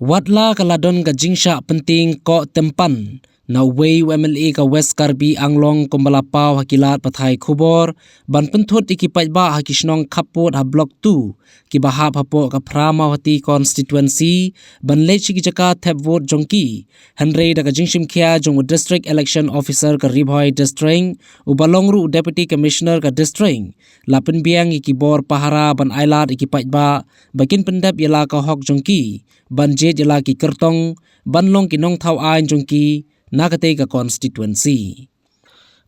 Watla kaladon ka jingsha penting ko tempan na way MLA ka West Karbi Anglong kumbalapau hakilat pathai khubor ban penthut ikipai ba hakisnong khapot ha block 2 ki bahap hapo ka Pramawati constituency ban lechi ki jaka thep vote jongki Henry da ka jingshim khia jong district election officer ka Ribhoi district ubalongru deputy commissioner ka district lapin biang ikibor pahara ban ailat ikipai ba bakin pendap yala ka hok jongki ban jet yala ki kertong ban long ki nong thau ain jongki nakate ka constituency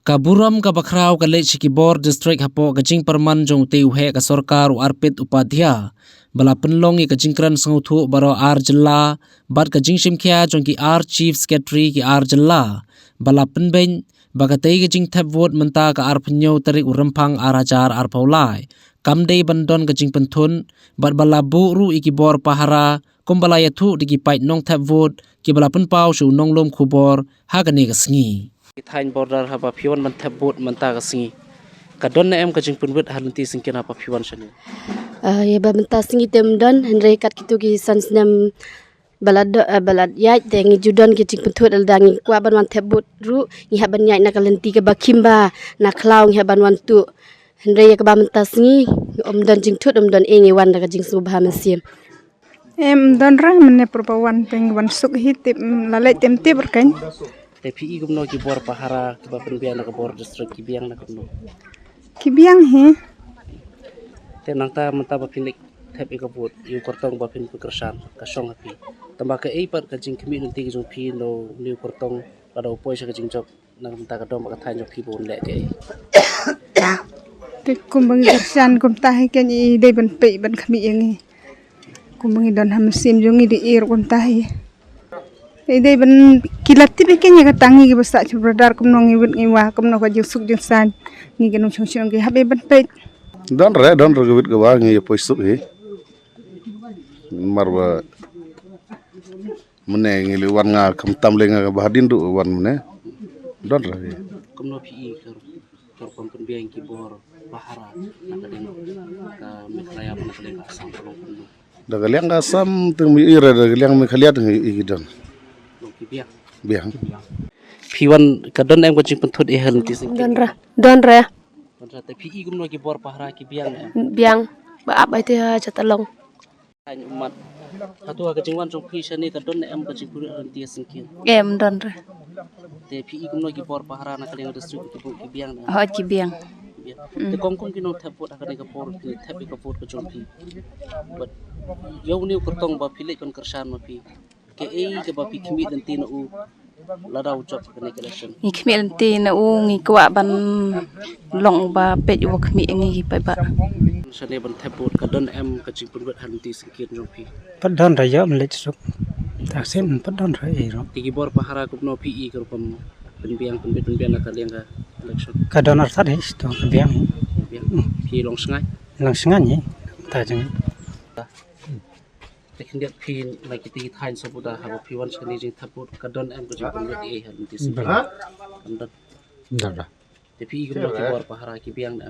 kaburam ka bakrau ka lechi ki bor district hapo ka jing perman jong teu he ka sarkar u arpit upadhya bala penlong ka jingkran sanguthu baro ar jilla bat ka jingshim khia jong ki ar chief secretary ki ar jilla bala penben bagatei ka jing thap vote menta ka ar phnyo tarik urampang arajar ar paulai kamdei bandon ka jing penthun bat bala bu ru ikibor pahara kumbalaya thu digi pait nong thap vote ki bala penpau shu nong lom khubor hagane ka sngi Ithain border haba piwan man thap vote menta ka sngi kadon na em ka jing punwit halanti singkin haba piwan shani ya ba menta singi tem don Henry kat kitu ki sansnam balad yai tengi judon ki jing penthut aldangi kwa ban wan thap vote ru ni haban yai na kalenti ka bakimba na klaung haban wan tu Henry ya ka ba menta singi don jing thut don engi wan da ka jing subha masim Em don rang mene perpawan pengwan suk hitip lalai temti berkan. TPI gumno ki bor pahara ki bapen biang na ka bor district ki biang na gumno Kibiang he. te nangta menta bapinik thep ka bot yu kortong bapin pekersan ka song hapi tamba ka ei par ka jing kmi nunti ki jong phi no liu kortong pada upoi sa ka jing jok na menta ka dom ka thain jok ki bon le ke Te kumbang kersan kum tahi ken I dei ban pe ban kami yangi. Kumbang don ham sim jongi di ir kum tahi. Dei ban kilati be ken ya tangi ki basa chubradar kum nong ibut ngiwa kum no ka jing suk jing san ngi ken chong chong ki habe ban pe. Don re gawit gawa ngi pois suk he marwa mene ngi li wan nga kam tam le nga bahadin du wan mene don re kumno phi kor pampen biang ki bor pahara na ka ding ka mekraya pa na ka ding asam kolong kumno daga liang ga sam tung mi ira daga liang mi khaliat ngi don ki biang biang phiwan ka don em ko jing penthut e halanti sing don re kontra te phi gumno ki bor pahara ki biang na biang ba abai te ha chatalong hain umat hatu ka jing wan jong phi shani ka don em ka jing puri halanti singkin em don re te phi gumno ki bor pahara na ka ding district ki biang na ha ki biang te kong ki no thap pot ka ding ka por ki thap ka por ka jong phi but yo ni kortong ba phile kon kersan ma phi ke ei ke ba phi khmi dan tin u ladau chop ka ne election ngi khmel ti na u ngi kwa ban long ba pe u khmi ngi pa ba sane ban thap pot ka don em ka jing pun halanti singkin jong phi Padon raja melit suk taksin padon rai ro tigi bor pahara ko no phi ko pam penbiang na ka ding ka election kadon artat his to biang phi long sngai lang singan ni ta jeng te khindiat phi la ki ti thain so buda ha phi wan chani jing thaput ka don em ko jing pun e halanti singkin andot da te phi ko no ki bor pahara ki biang na